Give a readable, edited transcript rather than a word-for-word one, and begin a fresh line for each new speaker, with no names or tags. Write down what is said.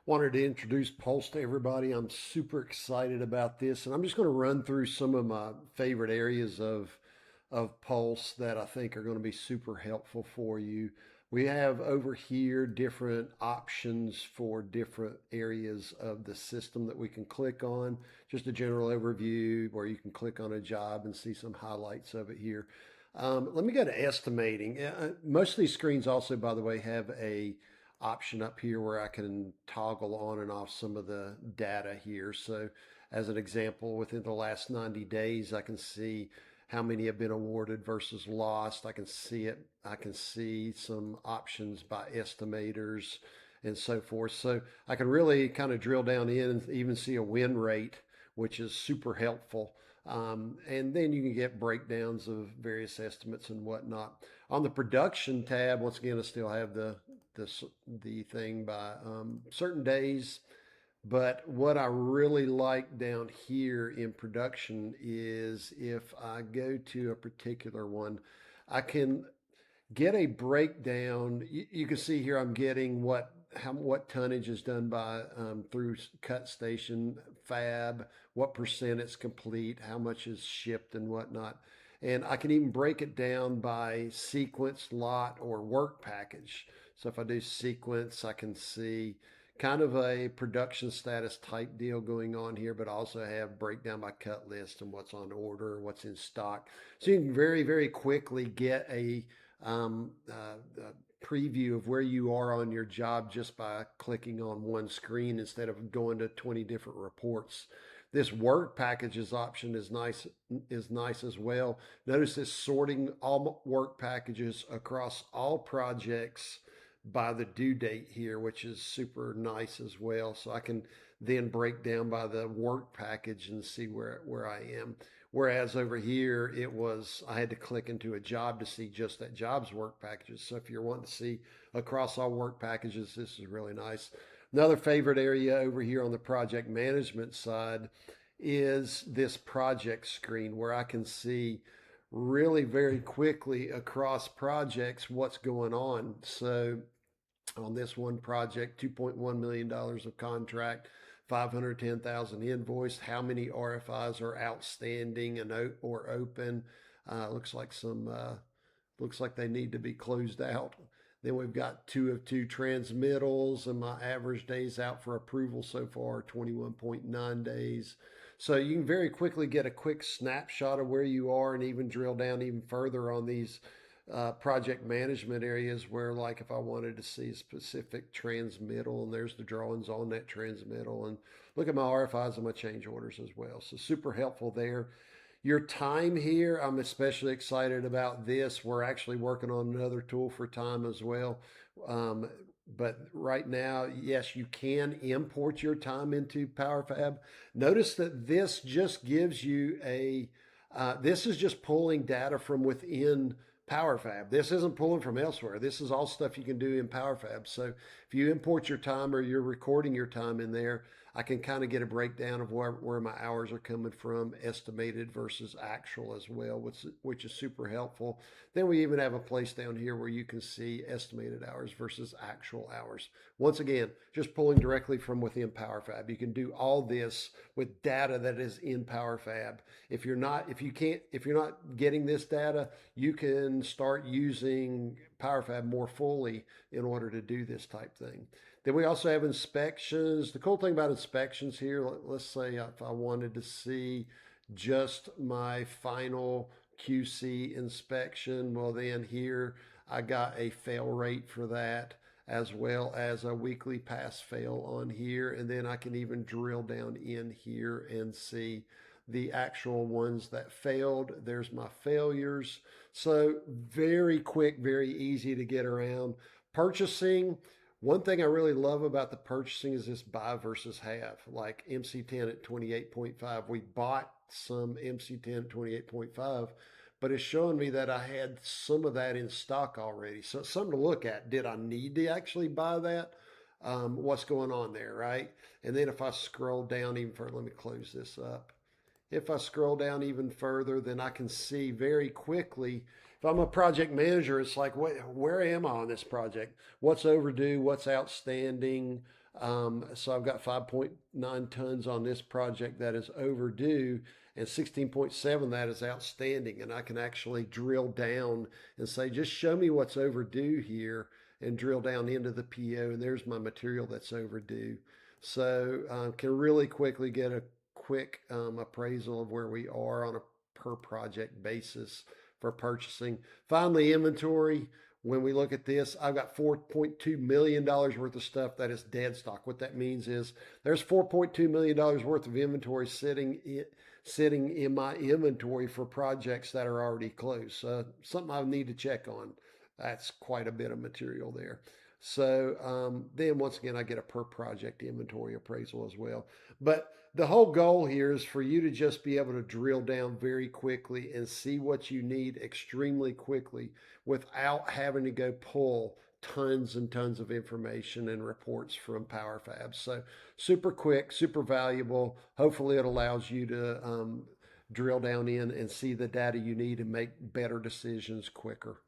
Wanted to introduce Pulse to everybody. I'm super excited about this, and I'm just going to run through some of my favorite areas of Pulse that I think are going to be super helpful for you. We have over here different options for different areas of the system that we can click on. Just a general overview where you can click on a job and see some highlights of it here. Let me go to estimating. Most of these screens also, by the way, have a option up here where I can toggle on and off some of the data here. So as an example, within the last 90 days, I can see how many have been awarded versus lost. I can see it. I can see some options by estimators and so forth. So I can really kind of drill down in and even see a win rate, which is super helpful. And then you can get breakdowns of various estimates and whatnot. On the production tab, once again, I still have the thing by certain days. But what I really like down here in production is if I go to a particular one, I can get a breakdown. You can see here I'm getting what tonnage is done by through cut station fab, what percent it's complete, how much is shipped and whatnot. And I can even break it down by sequence, lot, or work package. So if I do sequence, I can see kind of a production status type deal going on here, but also have breakdown by cut list and what's on order, what's in stock. So you can very, very quickly get a preview of where you are on your job just by clicking on one screen instead of going to 20 different reports. This work packages option is nice as well. Notice this sorting all work packages across all projects by the due date here, which is super nice as well. So I can then break down by the work package and see where I am. Whereas over here, I had to click into a job to see just that job's work packages. So if you're wanting to see across all work packages, this is really nice. Another favorite area over here on the project management side is this project screen where I can see really very quickly across projects what's going on. So on this one project, $2.1 million of contract, 510,000 invoiced. How many RFIs are outstanding and or open? Looks like they need to be closed out. Then we've got 2 of 2 transmittals, and my average days out for approval so far 21.9 days. So you can very quickly get a quick snapshot of where you are and even drill down even further on these project management areas where, like, if I wanted to see a specific transmittal, and there's the drawings on that transmittal, and look at my RFIs and my change orders as well. So super helpful there. Your time here, I'm especially excited about this. We're actually working on another tool for time as well. Um, but right now, yes, you can import your time into PowerFab. Notice that this just gives you this is just pulling data from within PowerFab. This isn't pulling from elsewhere. This is all stuff you can do in PowerFab. So if you import your time or you're recording your time in there, I can kind of get a breakdown of where my hours are coming from, estimated versus actual as well, which is super helpful. Then we even have a place down here where you can see estimated hours versus actual hours. Once again, just pulling directly from within PowerFab. You can do all this with data that is in PowerFab. If you're not getting this data, you can start using PowerFab more fully in order to do this type thing. Then we also have inspections. The cool thing about inspections here, let's say if I wanted to see just my final QC inspection, well then here I got a fail rate for that as well as a weekly pass fail on here. And then I can even drill down in here and see the actual ones that failed. There's my failures. So very quick, very easy to get around. Purchasing. One thing I really love about the purchasing is this buy versus have. Like MC10 at 28.5. We bought some MC10 at 28.5, but it's showing me that I had some of that in stock already. So it's something to look at. Did I need to actually buy that? What's going on there, right? And then if I scroll down even further, let me close this up. If I scroll down even further, then I can see very quickly. If I'm a project manager, it's like, where am I on this project? What's overdue? What's outstanding? So I've got 5.9 tons on this project that is overdue, and 16.7 that is outstanding. And I can actually drill down and say, just show me what's overdue here, and drill down into the PO, and there's my material that's overdue. So can really quickly get a quick appraisal of where we are on a per project basis for purchasing. Finally, inventory. When we look at this, I've got $4.2 million worth of stuff that is dead stock. What that means is there's $4.2 million worth of inventory sitting in my inventory for projects that are already closed. Something I need to check on. That's quite a bit of material there. So then once again, I get a per project inventory appraisal as well. But the whole goal here is for you to just be able to drill down very quickly and see what you need extremely quickly without having to go pull tons and tons of information and reports from PowerFab. So super quick, super valuable. Hopefully it allows you to drill down in and see the data you need and make better decisions quicker.